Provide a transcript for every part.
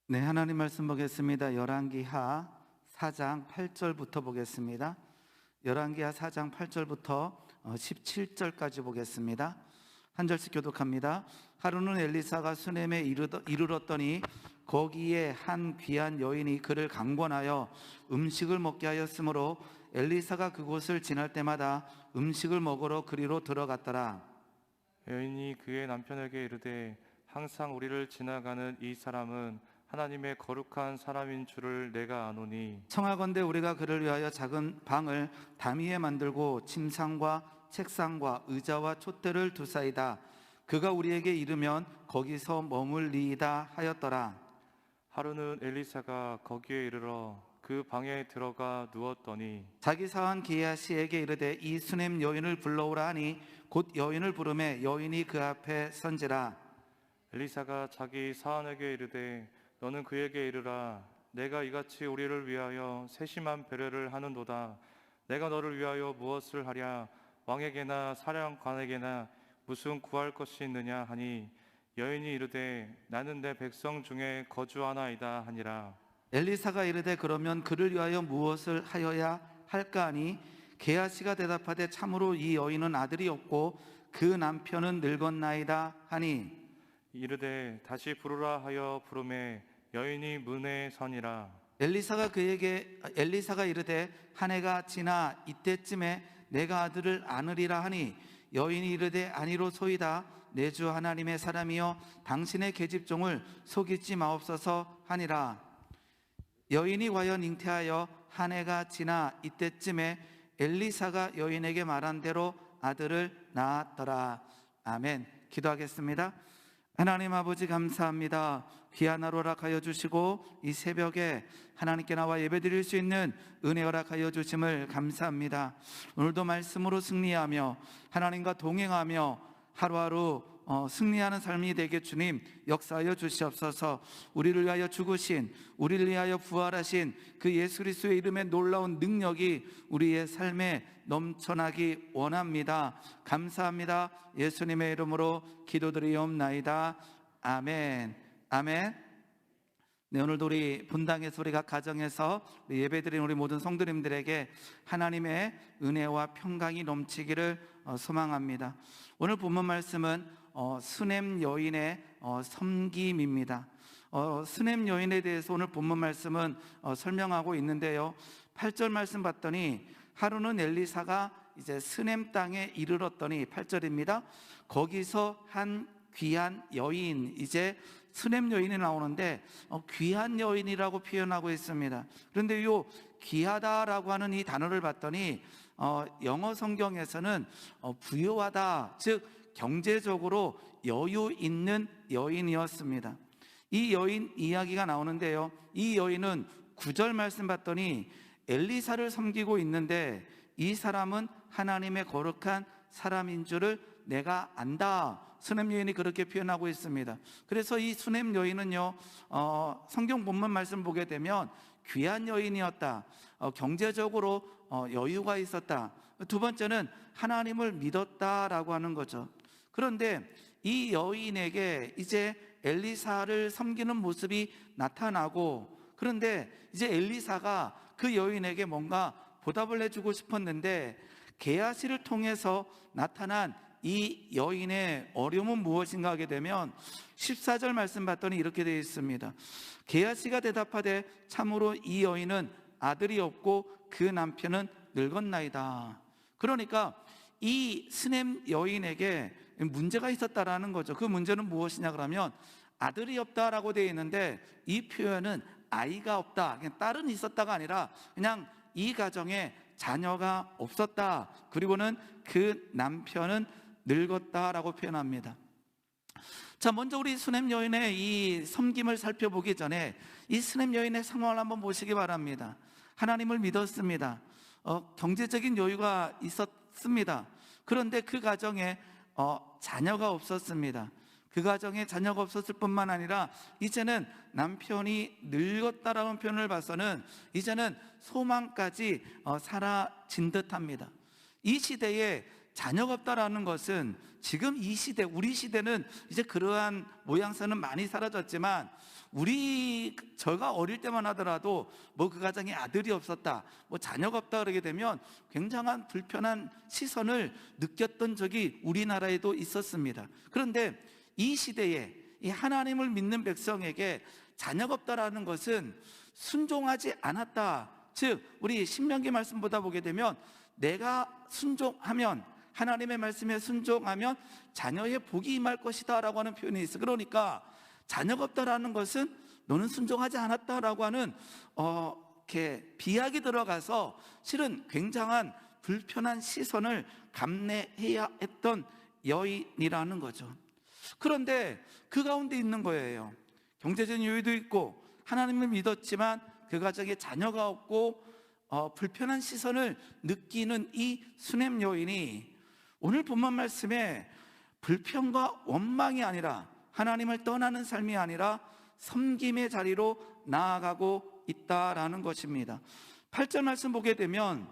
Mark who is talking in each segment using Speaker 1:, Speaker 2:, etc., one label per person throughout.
Speaker 1: 네, 하나님 말씀 보겠습니다. 열왕기하 4장 8절부터 보겠습니다. 열왕기하 4장 8절부터 17절까지 보겠습니다. 한 절씩 교독합니다. 하루는 엘리사가 수넴에 이르렀더니 거기에 한 귀한 여인이 그를 강권하여 음식을 먹게 하였으므로 엘리사가 그곳을 지날 때마다 음식을 먹으러 그리로 들어갔더라.
Speaker 2: 여인이 그의 남편에게 이르되 항상 우리를 지나가는 이 사람은 하나님의 거룩한 사람인 줄을 내가 아노니
Speaker 1: 청하건대 우리가 그를 위하여 작은 방을 담위에 만들고 침상과 책상과 의자와 촛대를 두사이다. 그가 우리에게 이르면 거기서 머물리이다 하였더라.
Speaker 2: 하루는 엘리사가 거기에 이르러 그 방에 들어가 누웠더니
Speaker 1: 자기 사환 게하시에게 이르되 이 수넴 여인을 불러오라 하니 곧 여인을 부르매 여인이 그 앞에 선지라.
Speaker 2: 엘리사가 자기 사환에게 이르되 너는 그에게 이르라 내가 이같이 우리를 위하여 세심한 배려를 하는도다. 내가 너를 위하여 무엇을 하랴? 왕에게나 사령관에게나 무슨 구할 것이 있느냐 하니 여인이 이르되 나는 내 백성 중에 거주하나이다 하니라.
Speaker 1: 엘리사가 이르되 그러면 그를 위하여 무엇을 하여야 할까 하니 게하시가 대답하되 참으로 이 여인은 아들이 없고 그 남편은 늙었나이다 하니
Speaker 2: 이르되 다시 부르라 하여 부르매 여인이 문에 서니라.
Speaker 1: 엘리사가 이르되 한 해가 지나 이때쯤에 내가 아들을 안으리라 하니 여인이 이르되 아니로소이다. 내 주 하나님의 사람이여 당신의 계집종을 속이지 마옵소서 하니라. 여인이 과연 잉태하여 한 해가 지나 이때쯤에 엘리사가 여인에게 말한 대로 아들을 낳았더라. 아멘. 기도하겠습니다. 하나님 아버지 감사합니다. 귀한 하루 허락하여 주시고 이 새벽에 하나님께 나와 예배드릴 수 있는 은혜 허락하여 주심을 감사합니다. 오늘도 말씀으로 승리하며 하나님과 동행하며 하루하루 승리하는 삶이 되게 주님 역사하여 주시옵소서. 우리를 위하여 죽으신, 우리를 위하여 부활하신 그 예수 그리스도의 이름의 놀라운 능력이 우리의 삶에 넘쳐나기 원합니다. 감사합니다. 예수님의 이름으로 기도드리옵나이다. 아멘. 아멘. 네, 오늘도 우리 분당에서 우리 각 가정에서 예배드린 우리 모든 성도님들에게 하나님의 은혜와 평강이 넘치기를 소망합니다. 오늘 본문 말씀은 수넴 여인의 섬김입니다. 수넴 여인에 대해서 오늘 본문 말씀은 설명하고 있는데요. 8절 말씀 봤더니 하루는 엘리사가 이제 수넴 땅에 이르렀더니 8절입니다. 거기서 한 귀한 여인, 이제 수넴 여인이 나오는데 귀한 여인이라고 표현하고 있습니다. 그런데 이 귀하다라고 하는 이 단어를 봤더니 영어 성경에서는 부유하다, 즉 경제적으로 여유 있는 여인이었습니다. 이 여인 이야기가 나오는데요. 이 여인은 9절 말씀 봤더니 엘리사를 섬기고 있는데 이 사람은 하나님의 거룩한 사람인 줄을 내가 안다. 수넴 여인이 그렇게 표현하고 있습니다. 그래서 이 수넴 여인은요, 성경 본문 말씀 보게 되면 귀한 여인이었다, 경제적으로 여유가 있었다. 두 번째는 하나님을 믿었다라고 하는 거죠. 그런데 이 여인에게 이제 엘리사를 섬기는 모습이 나타나고, 그런데 이제 엘리사가 그 여인에게 뭔가 보답을 해주고 싶었는데 게하시를 통해서 나타난 이 여인의 어려움은 무엇인가 하게 되면 14절 말씀 봤더니 이렇게 되어 있습니다. 게하시가 대답하되 참으로 이 여인은 아들이 없고 그 남편은 늙었나이다. 그러니까 이 수넴 여인에게 문제가 있었다라는 거죠. 그 문제는 무엇이냐 그러면 아들이 없다라고 되어 있는데 이 표현은 아이가 없다, 그냥 딸은 있었다가 아니라 그냥 이 가정에 자녀가 없었다, 그리고는 그 남편은 늙었다라고 표현합니다. 자, 먼저 우리 수넴 여인의 이 섬김을 살펴보기 전에 이 수넴 여인의 상황을 한번 보시기 바랍니다. 하나님을 믿었습니다. 경제적인 여유가 있었습니다. 그런데 그 가정에 자녀가 없었습니다. 그 가정에 자녀가 없었을 뿐만 아니라 이제는 남편이 늙었다라는 표현을 봐서는 이제는 소망까지 사라진 듯합니다. 이 시대에 자녀가 없다라는 것은 지금 이 시대, 우리 시대는 이제 그러한 모양새는 많이 사라졌지만 제가 어릴 때만 하더라도 뭐 그 가정에 아들이 없었다, 뭐 자녀가 없다 그러게 되면 굉장한 불편한 시선을 느꼈던 적이 우리나라에도 있었습니다. 그런데 이 시대에 이 하나님을 믿는 백성에게 자녀가 없다라는 것은 순종하지 않았다, 즉 우리 신명기 말씀 보다 보게 되면 내가 순종하면, 하나님의 말씀에 순종하면 자녀의 복이 임할 것이다 라고 하는 표현이 있어요. 그러니까 자녀가 없다라는 것은 너는 순종하지 않았다라고 하는 이렇게 비약이 들어가서 실은 굉장한 불편한 시선을 감내해야 했던 여인이라는 거죠. 그런데 그 가운데 있는 거예요. 경제적인 여유도 있고 하나님을 믿었지만 그 가정에 자녀가 없고 불편한 시선을 느끼는 이 수냄 여인이 오늘 본문 말씀에 불평과 원망이 아니라, 하나님을 떠나는 삶이 아니라 섬김의 자리로 나아가고 있다라는 것입니다. 8절 말씀 보게 되면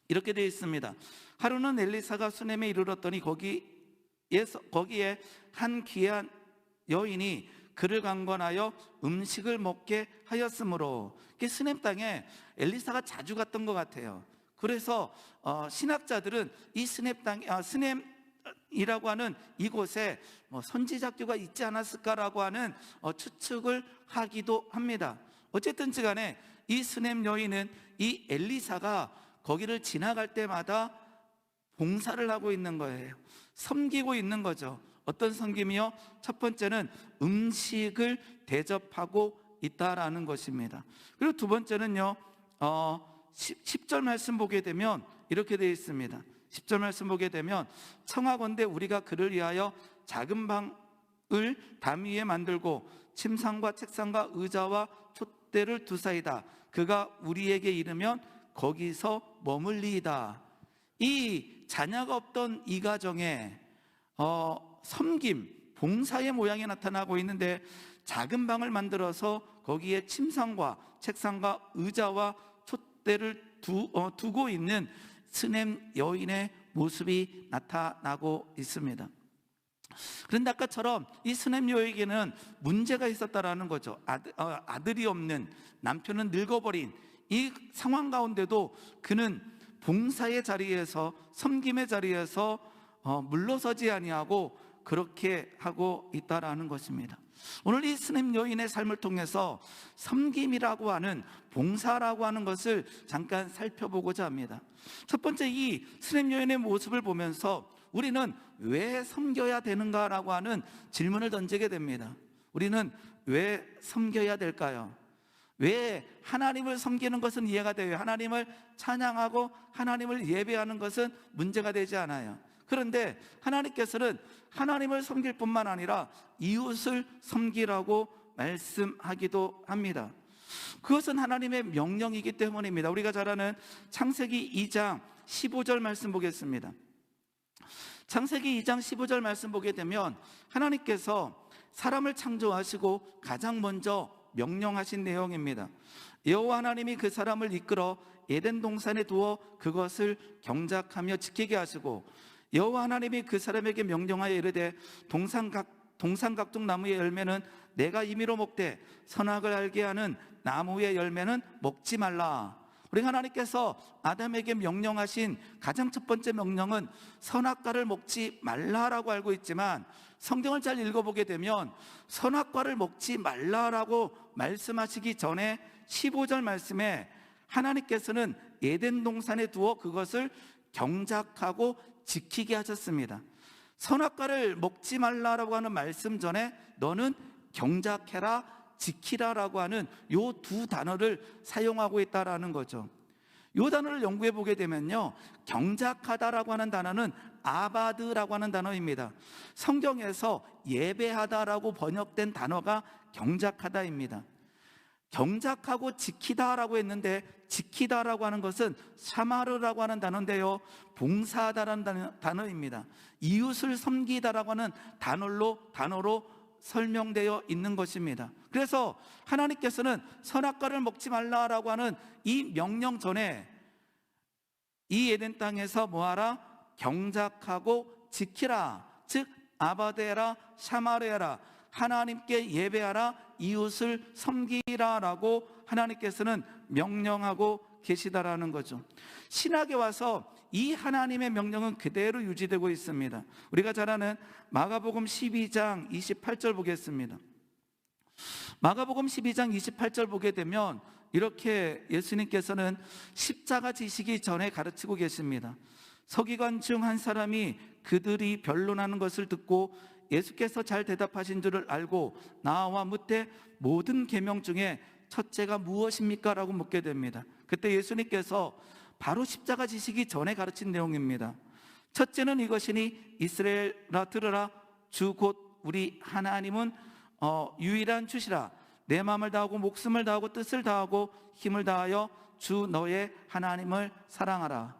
Speaker 1: 이렇게 되어 있습니다. 하루는 엘리사가 수넴에 이르렀더니 거기에 한 귀한 여인이 그를 강권하여 음식을 먹게 하였으므로, 수넴 땅에 엘리사가 자주 갔던 것 같아요. 그래서 신학자들은 이 스넴이라고 하는 이곳에 선지자교가 있지 않았을까라고 하는 추측을 하기도 합니다. 어쨌든 간에 이 스넴 여인은 이 엘리사가 거기를 지나갈 때마다 봉사를 하고 있는 거예요. 섬기고 있는 거죠. 어떤 섬김이요? 첫 번째는 음식을 대접하고 있다라는 것입니다. 그리고 두 번째는요, 10절 말씀 보게 되면 이렇게 되어 있습니다. 10절 말씀 보게 되면 청하건대 우리가 그를 위하여 작은 방을 담 위에 만들고 침상과 책상과 의자와 촛대를 두사이다. 그가 우리에게 이르면 거기서 머물리이다. 이 자녀가 없던 이 가정에 섬김, 봉사의 모양이 나타나고 있는데 작은 방을 만들어서 거기에 침상과 책상과 의자와 촛대를 두고 있는 스넴 여인의 모습이 나타나고 있습니다. 그런데 아까처럼 이 스넴 여인에게는 문제가 있었다라는 거죠. 아들이 없는, 남편은 늙어버린 이 상황 가운데도 그는 봉사의 자리에서, 섬김의 자리에서 물러서지 아니하고 그렇게 하고 있다라는 것입니다. 오늘 이 스넴 여인의 삶을 통해서 섬김이라고 하는, 봉사라고 하는 것을 잠깐 살펴보고자 합니다. 첫 번째, 이 스넴 여인의 모습을 보면서 우리는 왜 섬겨야 되는가라고 하는 질문을 던지게 됩니다. 우리는 왜 섬겨야 될까요? 왜 하나님을 섬기는 것은 이해가 돼요. 하나님을 찬양하고 하나님을 예배하는 것은 문제가 되지 않아요. 그런데 하나님께서는 하나님을 섬길 뿐만 아니라 이웃을 섬기라고 말씀하기도 합니다. 그것은 하나님의 명령이기 때문입니다. 우리가 잘 아는 창세기 2장 15절 말씀 보겠습니다. 창세기 2장 15절 말씀 보게 되면 하나님께서 사람을 창조하시고 가장 먼저 명령하신 내용입니다. 여호와 하나님이 그 사람을 이끌어 에덴 동산에 두어 그것을 경작하며 지키게 하시고, 여호와 하나님이 그 사람에게 명령하여 이르되 동산각종 나무의 열매는 내가 임의로 먹되 선악을 알게 하는 나무의 열매는 먹지 말라. 우리 하나님께서 아담에게 명령하신 가장 첫 번째 명령은 선악과를 먹지 말라라고 알고 있지만, 성경을 잘 읽어보게 되면 선악과를 먹지 말라라고 말씀하시기 전에 15절 말씀에 하나님께서는 에덴 동산에 두어 그것을 경작하고 지키게 하셨습니다. 선악과를 먹지 말라라고 하는 말씀 전에 너는 경작해라, 지키라라고 하는 요 두 단어를 사용하고 있다라는 거죠. 요 단어를 연구해 보게 되면요, 경작하다라고 하는 단어는 아바드라고 하는 단어입니다. 성경에서 예배하다라고 번역된 단어가 경작하다입니다. 경작하고 지키다라고 했는데, 지키다라고 하는 것은 샤마르라고 하는 단어인데요, 봉사하다라는 단어입니다. 이웃을 섬기다라고 하는 단어로 설명되어 있는 것입니다. 그래서 하나님께서는 선악과를 먹지 말라라고 하는 이 명령 전에 이 에덴 땅에서 뭐하라? 경작하고 지키라. 즉 아바데라 샤마르야라, 하나님께 예배하라, 이웃을 섬기라라고 하나님께서는 명령하고 계시다라는 거죠. 신약에 와서 이 하나님의 명령은 그대로 유지되고 있습니다. 우리가 잘 아는 마가복음 12장 28절 보겠습니다. 마가복음 12장 28절 보게 되면 이렇게 예수님께서는 십자가 지시기 전에 가르치고 계십니다. 서기관 중 한 사람이 그들이 변론하는 것을 듣고 예수께서 잘 대답하신 줄을 알고 나와 묻되 모든 계명 중에 첫째가 무엇입니까? 라고 묻게 됩니다. 그때 예수님께서 바로 십자가 지시기 전에 가르친 내용입니다. 첫째는 이것이니 이스라엘아 들으라, 주 곧 우리 하나님은 유일한 주시라. 내 마음을 다하고 목숨을 다하고 뜻을 다하고 힘을 다하여 주 너의 하나님을 사랑하라.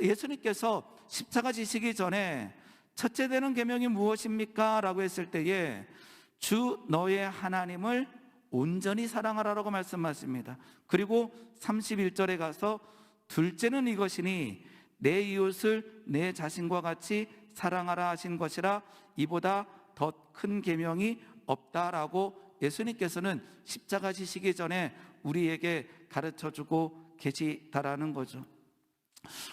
Speaker 1: 예수님께서 십자가 지시기 전에 첫째 되는 계명이 무엇입니까? 라고 했을 때에 주 너의 하나님을 온전히 사랑하라라고 말씀하십니다. 그리고 31절에 가서 둘째는 이것이니 내 이웃을 내 자신과 같이 사랑하라 하신 것이라, 이보다 더 큰 계명이 없다라고 예수님께서는 십자가 지시기 전에 우리에게 가르쳐주고 계시다라는 거죠.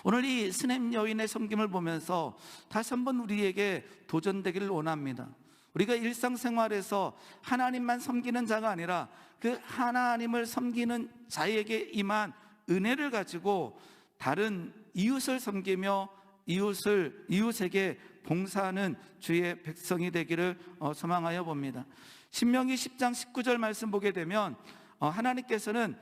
Speaker 1: 오늘 이 스냅 여인의 섬김을 보면서 다시 한번 우리에게 도전되기를 원합니다. 우리가 일상생활에서 하나님만 섬기는 자가 아니라 그 하나님을 섬기는 자에게 임한 은혜를 가지고 다른 이웃을 섬기며 이웃에게 봉사하는 주의 백성이 되기를 소망하여 봅니다. 신명기 10장 19절 말씀 보게 되면 하나님께서는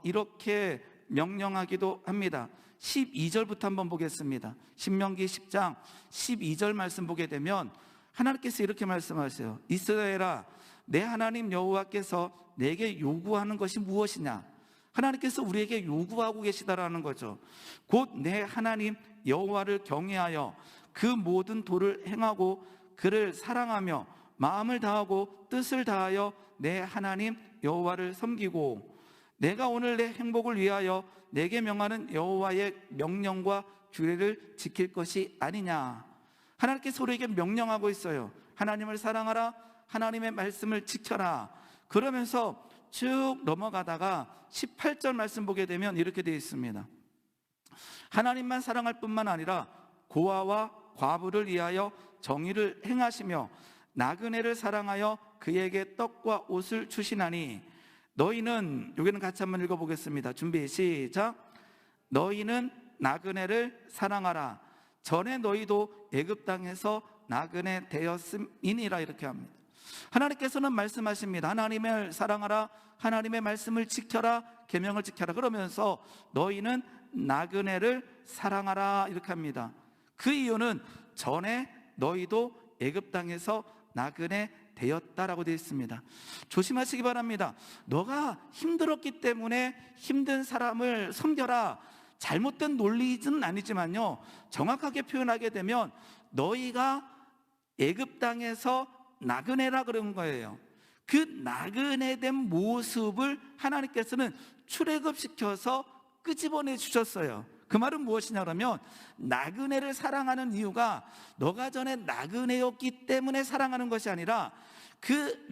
Speaker 1: 이렇게 명령하기도 합니다. 12절부터 한번 보겠습니다. 신명기 10장 12절 말씀 보게 되면 하나님께서 이렇게 말씀하세요. 이스라엘아, 내 하나님 여호와께서 내게 요구하는 것이 무엇이냐? 하나님께서 우리에게 요구하고 계시다라는 거죠. 곧 내 하나님 여호와를 경외하여 그 모든 도를 행하고 그를 사랑하며 마음을 다하고 뜻을 다하여 내 하나님 여호와를 섬기고 내가 오늘 내 행복을 위하여 내게 명하는 여호와의 명령과 규례를 지킬 것이 아니냐. 하나님께서 우리에게 명령하고 있어요. 하나님을 사랑하라, 하나님의 말씀을 지켜라. 그러면서 쭉 넘어가다가 18절 말씀 보게 되면 이렇게 되어 있습니다. 하나님만 사랑할 뿐만 아니라 고아와 과부를 위하여 정의를 행하시며 나그네를 사랑하여 그에게 떡과 옷을 주시나니 너희는, 여기는 같이 한번 읽어보겠습니다. 준비 시작. 너희는 나그네를 사랑하라. 전에 너희도 애굽 땅에서 나그네 되었음이니라. 이렇게 합니다. 하나님께서는 말씀하십니다. 하나님을 사랑하라, 하나님의 말씀을 지켜라, 계명을 지켜라. 그러면서 너희는 나그네를 사랑하라 이렇게 합니다. 그 이유는 전에 너희도 애굽 땅에서 나그네 되었다라고 되어 있습니다. 조심하시기 바랍니다. 너가 힘들었기 때문에 힘든 사람을 섬겨라, 잘못된 논리는 아니지만요, 정확하게 표현하게 되면 너희가 애굽 땅에서 나그네라 그런 거예요. 그 나그네된 모습을 하나님께서는 출애굽시켜서 끄집어내 주셨어요. 그 말은 무엇이냐 그러면 나그네를 사랑하는 이유가 너가 전에 나그네였기 때문에 사랑하는 것이 아니라 그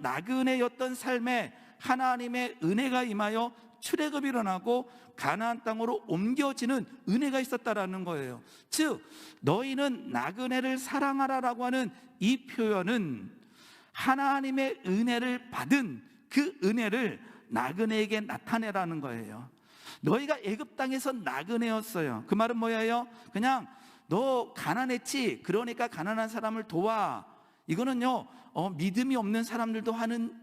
Speaker 1: 나그네였던 삶에 하나님의 은혜가 임하여 출애굽이 일어나고 가나안 땅으로 옮겨지는 은혜가 있었다라는 거예요. 즉 너희는 나그네를 사랑하라라고 하는 이 표현은 하나님의 은혜를 받은 그 은혜를 나그네에게 나타내라는 거예요. 너희가 애굽 땅에서 나그네였어요. 그 말은 뭐예요? 그냥 너 가난했지, 그러니까 가난한 사람을 도와. 이거는요 믿음이 없는 사람들도 하는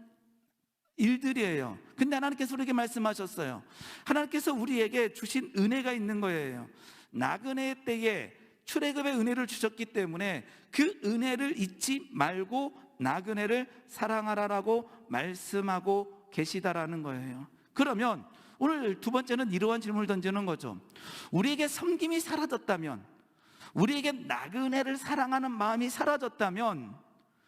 Speaker 1: 일들이에요. 근데 하나님께서 우리에게 말씀하셨어요. 하나님께서 우리에게 주신 은혜가 있는 거예요. 나그네 때에 출애굽의 은혜를 주셨기 때문에 그 은혜를 잊지 말고 나그네를 사랑하라라고 말씀하고 계시다라는 거예요. 그러면 오늘 두 번째는 이러한 질문을 던지는 거죠. 우리에게 섬김이 사라졌다면, 우리에게 나그네를 사랑하는 마음이 사라졌다면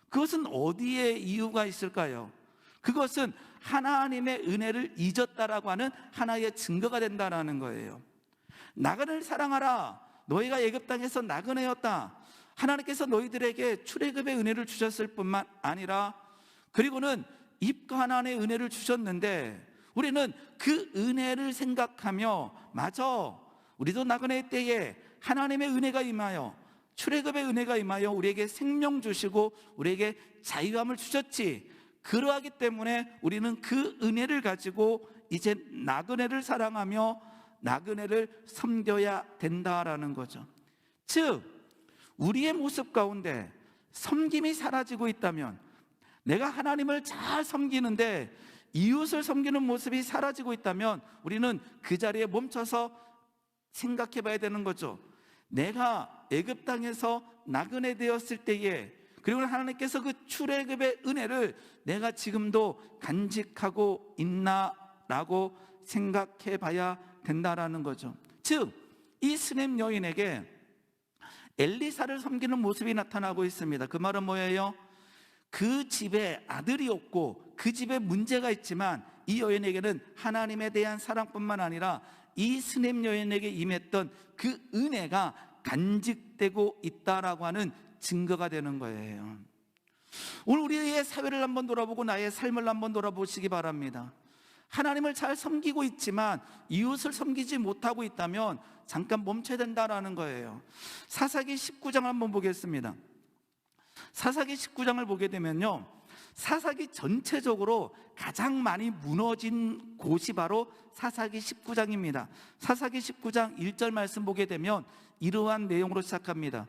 Speaker 1: 그것은 어디에 이유가 있을까요? 그것은 하나님의 은혜를 잊었다라고 하는 하나의 증거가 된다라는 거예요. 나그네를 사랑하라. 너희가 애굽 땅에서 나그네였다. 하나님께서 너희들에게 출애굽의 은혜를 주셨을 뿐만 아니라 그리고는 입가나안의 은혜를 주셨는데 우리는 그 은혜를 생각하며 맞아, 우리도 나그네 때에 하나님의 은혜가 임하여 출애굽의 은혜가 임하여 우리에게 생명 주시고 우리에게 자유함을 주셨지. 그러하기 때문에 우리는 그 은혜를 가지고 이제 나그네를 사랑하며 나그네를 섬겨야 된다라는 거죠. 즉 우리의 모습 가운데 섬김이 사라지고 있다면, 내가 하나님을 잘 섬기는데 이웃을 섬기는 모습이 사라지고 있다면 우리는 그 자리에 멈춰서 생각해 봐야 되는 거죠. 내가 애굽 땅에서 나그네 되었을 때에, 그리고 하나님께서 그 출애굽의 은혜를 내가 지금도 간직하고 있나라고 생각해 봐야 된다라는 거죠. 즉 이 스냅 여인에게 엘리사를 섬기는 모습이 나타나고 있습니다. 그 말은 뭐예요? 그 집에 아들이 없고 그 집에 문제가 있지만 이 여인에게는 하나님에 대한 사랑뿐만 아니라 이 스냅 여인에게 임했던 그 은혜가 간직되고 있다라고 하는 증거가 되는 거예요. 오늘 우리의 사회를 한번 돌아보고 나의 삶을 한번 돌아보시기 바랍니다. 하나님을 잘 섬기고 있지만 이웃을 섬기지 못하고 있다면 잠깐 멈춰야 된다라는 거예요. 사사기 19장 한번 보겠습니다. 사사기 19장을 보게 되면요, 사사기 전체적으로 가장 많이 무너진 곳이 바로 사사기 19장입니다. 사사기 19장 1절 말씀 보게 되면 이러한 내용으로 시작합니다.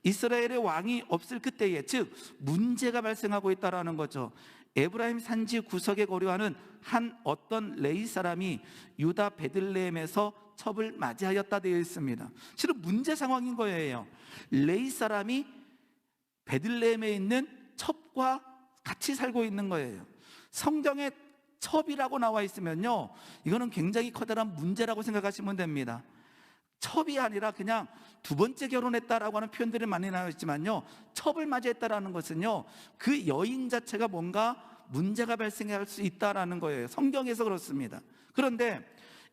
Speaker 1: 이스라엘의 왕이 없을 그때에, 즉 문제가 발생하고 있다라는 거죠. 에브라임 산지 구석에 거류하는 한 어떤 레위 사람이 유다 베들레헴에서 첩을 맞이하였다 되어 있습니다. 실은 문제 상황인 거예요. 레위 사람이 베들레헴에 있는 첩과 같이 살고 있는 거예요. 성경에 첩이라고 나와 있으면요, 이거는 굉장히 커다란 문제라고 생각하시면 됩니다. 첩이 아니라 그냥 두 번째 결혼했다라고 하는 표현들이 많이 나와 있지만요, 첩을 맞이했다라는 것은요, 그 여인 자체가 뭔가 문제가 발생할 수 있다라는 거예요. 성경에서 그렇습니다. 그런데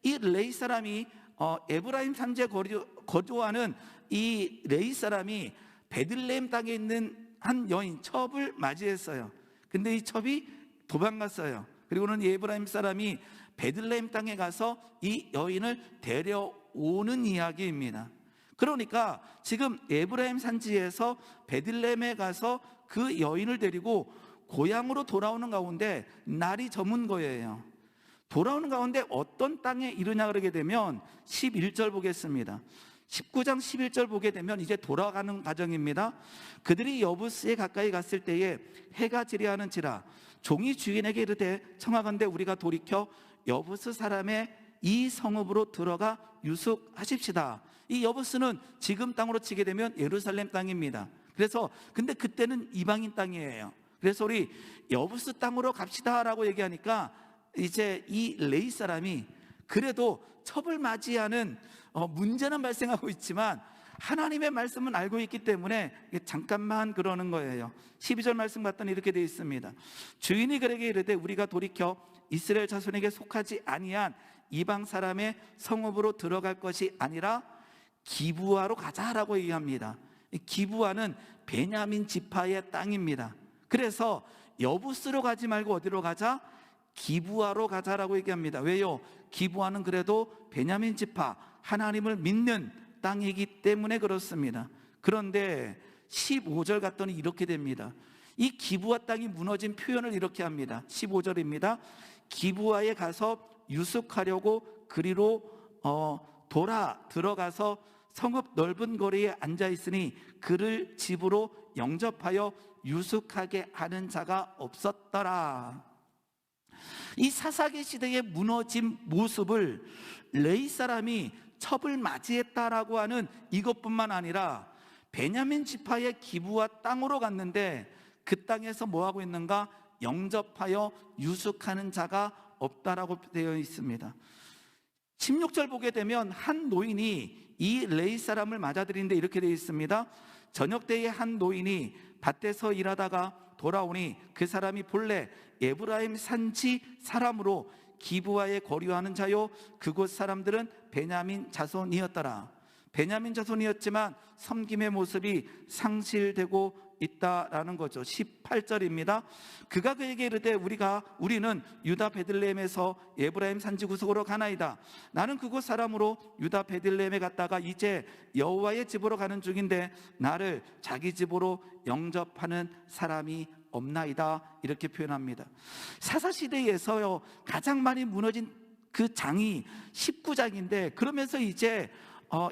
Speaker 1: 이 레위 사람이 에브라임 산지에 거주하는 이 레위 사람이 베들레헴 땅에 있는 한 여인 첩을 맞이했어요. 근데 이 첩이 도망갔어요. 그리고는 이 에브라임 사람이 베들레헴 땅에 가서 이 여인을 데려오는 이야기입니다. 그러니까 지금 에브라임 산지에서 베들레헴에 가서 그 여인을 데리고 고향으로 돌아오는 가운데 날이 저문 거예요. 돌아오는 가운데 어떤 땅에 이르냐 그러게 되면 11절 보겠습니다. 19장 11절 보게 되면 이제 돌아가는 과정입니다. 그들이 여부스에 가까이 갔을 때에 해가 지리하는지라 종이 주인에게 이르되 청하건대 우리가 돌이켜 여부스 사람의 이 성읍으로 들어가 유숙하십시다. 이 여부스는 지금 땅으로 치게 되면 예루살렘 땅입니다. 그래서 근데 그때는 이방인 땅이에요. 그래서 우리 여부스 땅으로 갑시다라고 얘기하니까 이제 이 레위 사람이 그래도 첩을 맞이하는 문제는 발생하고 있지만 하나님의 말씀은 알고 있기 때문에 잠깐만 그러는 거예요. 12절 말씀 봤더니 이렇게 되어 있습니다. 주인이 그에게 이르되 우리가 돌이켜 이스라엘 자손에게 속하지 아니한 이방 사람의 성읍으로 들어갈 것이 아니라 기브아로 가자라고 얘기합니다. 기브아는 베냐민 지파의 땅입니다. 그래서 여부스로 가지 말고 어디로 가자? 기브아로 가자라고 얘기합니다. 왜요? 기브아는 그래도 베냐민 지파, 하나님을 믿는 땅이기 때문에 그렇습니다. 그런데 15절 갔더니 이렇게 됩니다. 이 기브아 땅이 무너진 표현을 이렇게 합니다. 15절입니다. 기브아에 가서 유숙하려고 그리로 돌아 들어가서 성읍 넓은 거리에 앉아 있으니 그를 집으로 영접하여 유숙하게 하는 자가 없었더라. 이 사사기 시대의 무너진 모습을 레위 사람이 첩을 맞이했다라고 하는 이것뿐만 아니라 베냐민 지파의 기브아 땅으로 갔는데 그 땅에서 뭐하고 있는가? 영접하여 유숙하는 자가 없다라고 되어 있습니다. 16절 보게 되면 한 노인이 이 레위 사람을 맞아들이는데 이렇게 되어 있습니다. 저녁 때에 한 노인이 밭에서 일하다가 돌아오니 그 사람이 본래 에브라임 산지 사람으로 기브아에 거류하는 자요 그곳 사람들은 베냐민 자손이었더라. 베냐민 자손이었지만 섬김의 모습이 상실되고 있다라는 거죠. 18절입니다. 그가 그에게 이르되 우리는 유다 베들레헴에서 에브라임 산지 구석으로 가나이다. 나는 그곳 사람으로 유다 베들레헴에 갔다가 이제 여호와의 집으로 가는 중인데 나를 자기 집으로 영접하는 사람이 없나이다. 이렇게 표현합니다. 사사시대에서요 가장 많이 무너진 그 장이 19장인데, 그러면서 이제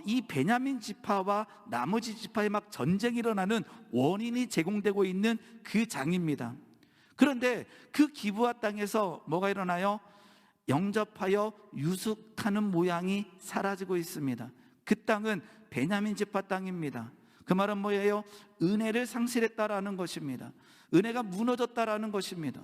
Speaker 1: 이 베냐민 지파와 나머지 지파에 막 전쟁이 일어나는 원인이 제공되고 있는 그 장입니다. 그런데 그 기브아 땅에서 뭐가 일어나요? 영접하여 유숙하는 모양이 사라지고 있습니다. 그 땅은 베냐민 지파 땅입니다. 그 말은 뭐예요? 은혜를 상실했다라는 것입니다. 은혜가 무너졌다라는 것입니다.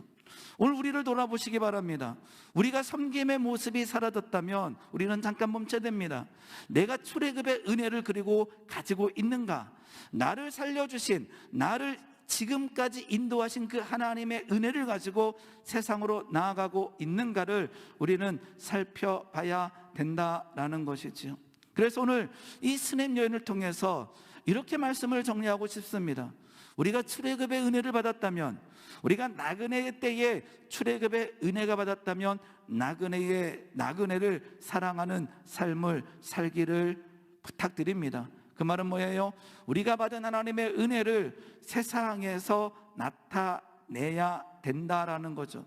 Speaker 1: 오늘 우리를 돌아보시기 바랍니다. 우리가 섬김의 모습이 사라졌다면 우리는 잠깐 멈춰야 됩니다. 내가 출애굽의 은혜를 그리고 가지고 있는가? 나를 살려주신, 나를 지금까지 인도하신 그 하나님의 은혜를 가지고 세상으로 나아가고 있는가를 우리는 살펴봐야 된다라는 것이지요. 그래서 오늘 이 스냅 여인을 통해서 이렇게 말씀을 정리하고 싶습니다. 우리가 출애굽의 은혜를 받았다면, 우리가 나그네 때에 출애굽의 은혜가 받았다면 나그네를 사랑하는 삶을 살기를 부탁드립니다. 그 말은 뭐예요? 우리가 받은 하나님의 은혜를 세상에서 나타내야 된다라는 거죠.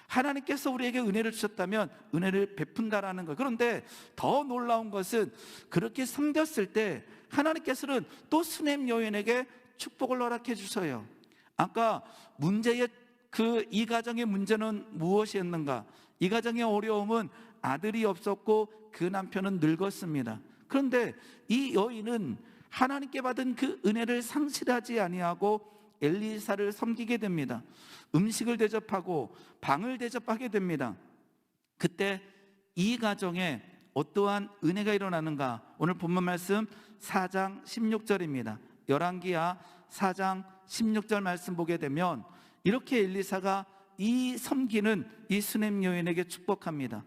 Speaker 1: 하나님께서 우리에게 은혜를 주셨다면 은혜를 베푼다라는 것. 그런데 더 놀라운 것은 그렇게 섬겼을 때 하나님께서는 또 수넴 여인에게 축복을 허락해 주셔요. 아까 문제의 이 가정의 문제는 무엇이었는가? 이 가정의 어려움은 아들이 없었고 그 남편은 늙었습니다. 그런데 이 여인은 하나님께 받은 그 은혜를 상실하지 아니하고 엘리사를 섬기게 됩니다. 음식을 대접하고 방을 대접하게 됩니다. 그때 이 가정에 어떠한 은혜가 일어나는가? 오늘 본문 말씀 4장 16절입니다. 열왕기하 4장 16절 말씀 보게 되면 이렇게 엘리사가 이 섬기는 이 수넴 여인에게 축복합니다.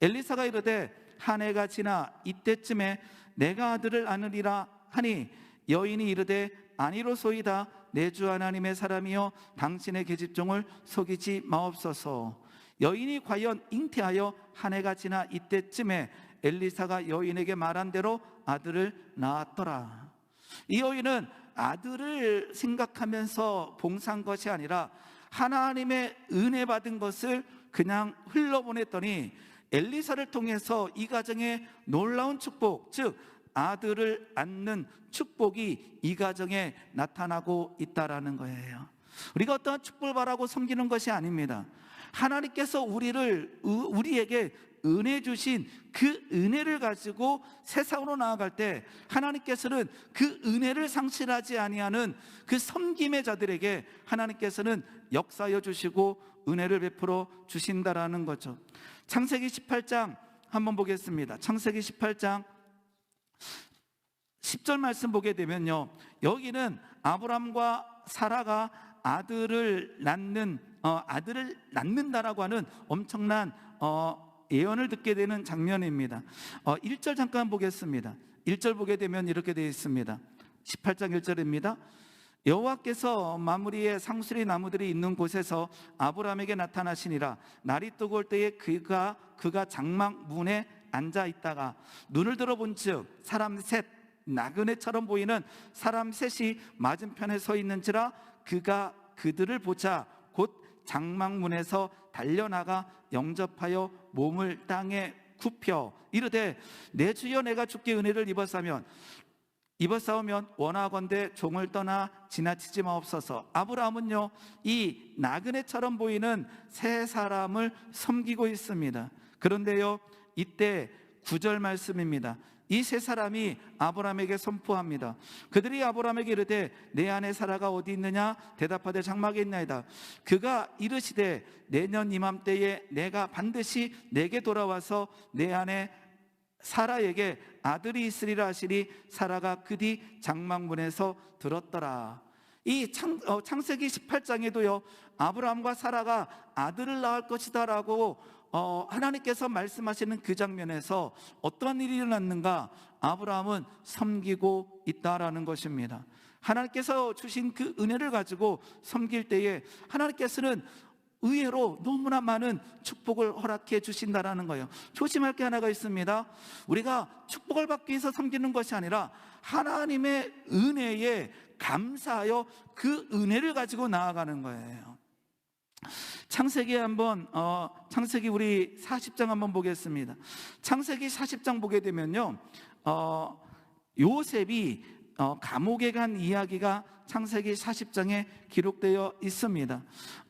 Speaker 1: 엘리사가 이르되 한 해가 지나 이때쯤에 내가 아들을 안으리라 하니 여인이 이르되 아니로소이다. 내 주 하나님의 사람이여 당신의 계집종을 속이지 마옵소서. 여인이 과연 잉태하여 한 해가 지나 이때쯤에 엘리사가 여인에게 말한 대로 아들을 낳았더라. 이 여인은 아들을 생각하면서 봉사한 것이 아니라 하나님의 은혜 받은 것을 그냥 흘러보냈더니 엘리사를 통해서 이 가정에 놀라운 축복, 즉 아들을 낳는 축복이 이 가정에 나타나고 있다라는 거예요. 우리가 어떠한 축복을 바라고 섬기는 것이 아닙니다. 하나님께서 우리에게 은혜 주신 그 은혜를 가지고 세상으로 나아갈 때 하나님께서는 그 은혜를 상실하지 아니하는 그 섬김의 자들에게 하나님께서는 역사하여 주시고 은혜를 베풀어 주신다라는 거죠. 창세기 18장 한번 보겠습니다. 창세기 18장 10절 말씀 보게 되면요, 여기는 아브람과 사라가 아들을 낳는다라고 하는 엄청난 예언을 듣게 되는 장면입니다. 1절 잠깐 보겠습니다. 1절 보게 되면 이렇게 되어 있습니다. 18장 1절입니다. 여호와께서 마므리에 상수리 나무들이 있는 곳에서 아브람에게 나타나시니라. 날이 뜨거울 때에 그가 장막 문에 앉아 있다가 눈을 들어본즉 사람 셋, 나그네처럼 보이는 사람 셋이 맞은편에 서 있는지라. 그가 그들을 보자 곧 장막문에서 달려나가 영접하여 몸을 땅에 굽혀 이르되 내 주여 내가 주께 은혜를 입었사오면 원하건대 종을 떠나 지나치지 마옵소서. 아브라함은요 이 나그네처럼 보이는 세 사람을 섬기고 있습니다. 그런데요 이때 9절 말씀입니다. 이 세 사람이 아브라함에게 선포합니다. 그들이 아브라함에게 이르되 내 아내 사라가 어디 있느냐? 대답하되 장막에 있나이다. 그가 이르시되 내년 이맘때에 내가 반드시 내게 돌아와서 내 아내 사라에게 아들이 있으리라 하시니 사라가 그 뒤 장막문에서 들었더라. 이 창세기 18장에도요 아브라함과 사라가 아들을 낳을 것이다라고 하나님께서 말씀하시는 그 장면에서 어떠한 일이 일어났는가? 아브라함은 섬기고 있다라는 것입니다. 하나님께서 주신 그 은혜를 가지고 섬길 때에 하나님께서는 의외로 너무나 많은 축복을 허락해 주신다라는 거예요. 조심할 게 하나가 있습니다. 우리가 축복을 받기 위해서 섬기는 것이 아니라 하나님의 은혜에 감사하여 그 은혜를 가지고 나아가는 거예요. 창세기 창세기 우리 40장 한번 보겠습니다. 창세기 40장 보게 되면요, 요셉이 감옥에 간 이야기가 창세기 40장에 기록되어 있습니다.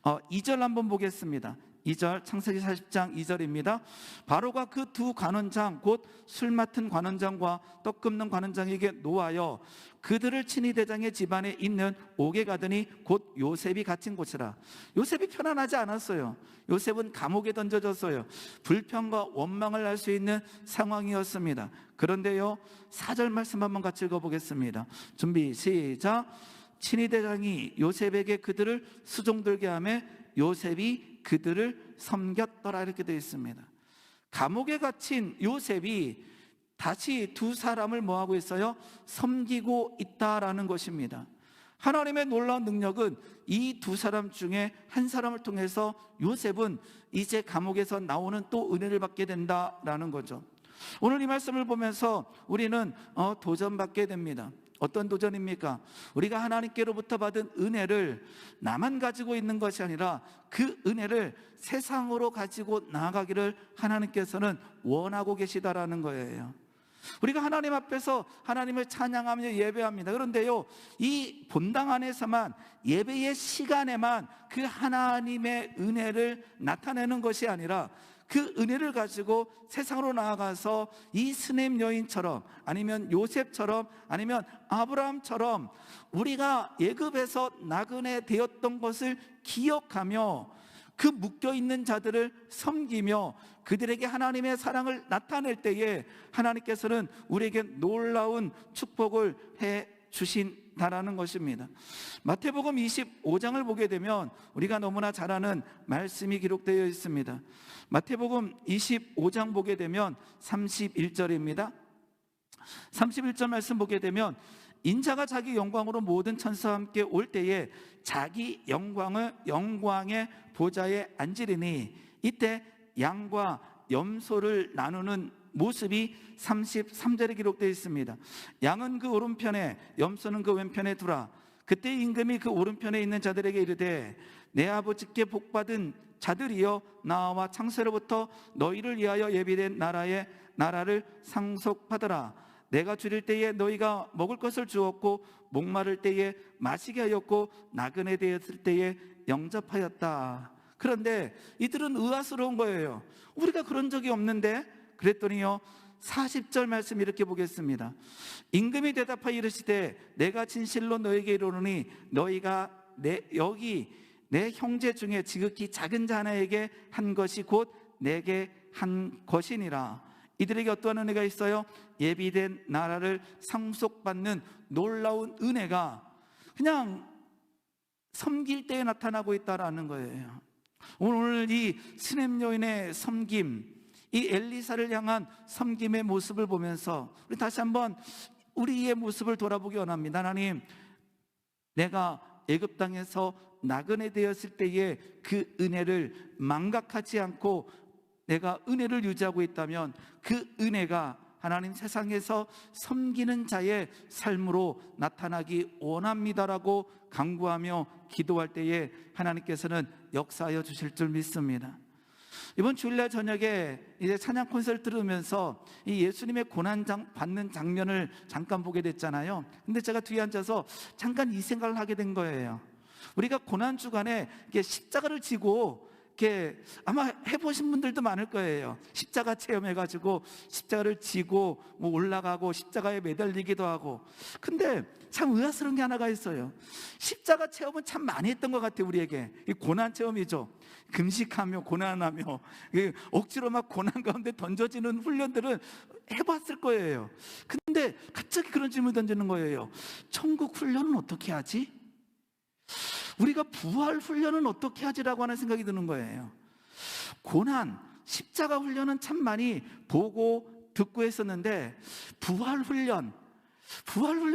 Speaker 1: 2절 한번 보겠습니다. 2절, 창세기 40장 2절입니다. 바로가 그 두 관원장 곧 술 맡은 관원장과 떡 굽는 관원장에게 노하여 그들을 친위 대장의 집안에 있는 옥에 가더니 곧 요셉이 갇힌 곳이라. 요셉이 편안하지 않았어요. 요셉은 감옥에 던져졌어요. 불평과 원망을 할 수 있는 상황이었습니다. 그런데요, 4절 말씀 한번 같이 읽어보겠습니다. 준비 시작. 친위 대장이 요셉에게 그들을 수종들게 하며 요셉이 그들을 섬겼더라, 이렇게 되어 있습니다. 감옥에 갇힌 요셉이 다시 두 사람을 뭐하고 있어요? 섬기고 있다라는 것입니다. 하나님의 놀라운 능력은 이 두 사람 중에 한 사람을 통해서 요셉은 이제 감옥에서 나오는 또 은혜를 받게 된다라는 거죠. 오늘 이 말씀을 보면서 우리는 도전받게 됩니다. 어떤 도전입니까? 우리가 하나님께로부터 받은 은혜를 나만 가지고 있는 것이 아니라 그 은혜를 세상으로 가지고 나아가기를 하나님께서는 원하고 계시다라는 거예요. 우리가 하나님 앞에서 하나님을 찬양하며 예배합니다. 그런데요, 이 본당 안에서만, 예배의 시간에만 그 하나님의 은혜를 나타내는 것이 아니라 그 은혜를 가지고 세상으로 나아가서 이 스냅 여인처럼, 아니면 요셉처럼, 아니면 아브라함처럼 우리가 애굽에서 나그네 되었던 것을 기억하며 그 묶여있는 자들을 섬기며 그들에게 하나님의 사랑을 나타낼 때에 하나님께서는 우리에게 놀라운 축복을 해 주신다라는 것입니다. 마태복음 25장을 보게 되면 우리가 너무나 잘 아는 말씀이 기록되어 있습니다. 마태복음 25장 보게 되면 31절입니다. 31절 말씀 보게 되면 인자가 자기 영광으로 모든 천사와 함께 올 때에 자기 영광의 보좌에 앉으리니 이때 양과 염소를 나누는 모습이 33절에 기록되어 있습니다. 양은 그 오른편에, 염소는 그 왼편에 두라. 그때 임금이 그 오른편에 있는 자들에게 이르되 내 아버지께 복받은 자들이여, 나와 창세로부터 너희를 위하여 예비된 나라를 상속받으라. 내가 줄일 때에 너희가 먹을 것을 주었고, 목마를 때에 마시게 하였고, 나그네 되었을 때에 영접하였다. 그런데 이들은 의아스러운 거예요. 우리가 그런 적이 없는데? 그랬더니요, 40절 말씀 이렇게 보겠습니다. 임금이 대답하여 이르시되 내가 진실로 너에게 이르노니 너희가 여기 내 형제 중에 지극히 작은 자 하나에게 한 것이 곧 내게 한 것이니라. 이들에게 어떠한 은혜가 있어요? 예비된 나라를 상속받는 놀라운 은혜가 그냥 섬길 때에 나타나고 있다라는 거예요. 오늘 이 스냅 여인의 섬김, 이 엘리사를 향한 섬김의 모습을 보면서 우리 다시 한번 우리의 모습을 돌아보기 원합니다. 하나님, 내가 애굽 땅에서 나그네 되었을 때에 그 은혜를 망각하지 않고 내가 은혜를 유지하고 있다면 그 은혜가 하나님 세상에서 섬기는 자의 삶으로 나타나기 원합니다라고 간구하며 기도할 때에 하나님께서는 역사하여 주실 줄 믿습니다. 이번 주일날 저녁에 이제 찬양 콘서트 들으면서 이 예수님의 고난 받는 장면을 잠깐 보게 됐잖아요. 근데 제가 뒤에 앉아서 잠깐 이 생각을 하게 된 거예요. 우리가 고난 주간에 십자가를 지고 이렇게 아마 해보신 분들도 많을 거예요. 십자가 체험해가지고 십자가를 지고 뭐 올라가고 십자가에 매달리기도 하고. 근데 참 의아스러운 게 하나가 있어요. 십자가 체험은 참 많이 했던 것 같아요. 우리에게 이 고난 체험이죠. 금식하며 고난하며 억지로 막 고난 가운데 던져지는 훈련들은 해봤을 거예요. 근데 갑자기 그런 질문을 던지는 거예요. 천국 훈련은 어떻게 하지? 우리가 부활 훈련은 어떻게 하지라고 하는 생각이 드는 거예요. 고난, 십자가 훈련은 참 많이 보고 듣고 했었는데 부활 훈련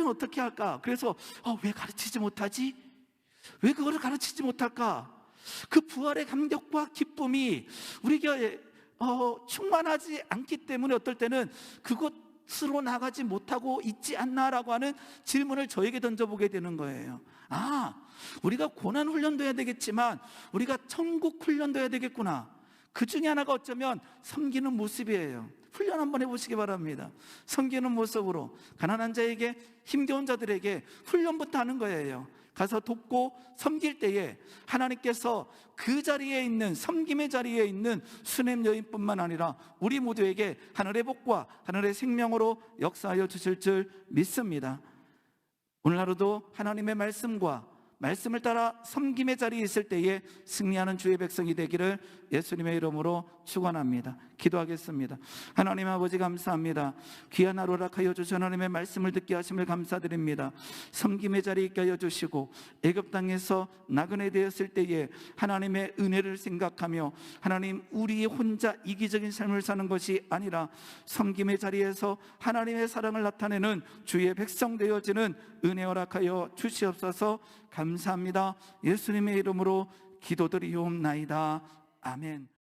Speaker 1: 어떻게 할까? 그래서 왜 가르치지 못하지? 왜 그거를 가르치지 못할까? 그 부활의 감격과 기쁨이 우리 교회에 충만하지 않기 때문에 어떨 때는 그곳으로 나가지 못하고 있지 않나라고 하는 질문을 저에게 던져보게 되는 거예요. 우리가 고난 훈련도 해야 되겠지만 우리가 천국 훈련도 해야 되겠구나. 그 중에 하나가 어쩌면 섬기는 모습이에요. 훈련 한번 해보시기 바랍니다. 섬기는 모습으로 가난한 자에게, 힘겨운 자들에게 훈련부터 하는 거예요. 가서 돕고 섬길 때에 하나님께서 그 자리에 있는, 섬김의 자리에 있는 수냄 여인뿐만 아니라 우리 모두에게 하늘의 복과 하늘의 생명으로 역사하여 주실 줄 믿습니다. 오늘 하루도 하나님의 말씀과 말씀을 따라 섬김의 자리에 있을 때에 승리하는 주의 백성이 되기를 예수님의 이름으로 축원합니다. 기도하겠습니다. 하나님 아버지 감사합니다. 귀한 하루 허락하여 주신 하나님의 말씀을 듣게 하심을 감사드립니다. 섬김의 자리에 있게 하여 주시고 애굽 땅에서 나그네 되었을 때에 하나님의 은혜를 생각하며 하나님, 우리 혼자 이기적인 삶을 사는 것이 아니라 섬김의 자리에서 하나님의 사랑을 나타내는 주의 백성 되어지는 은혜 허락하여 주시옵소서. 감사합니다. 예수님의 이름으로 기도드리옵나이다. 아멘.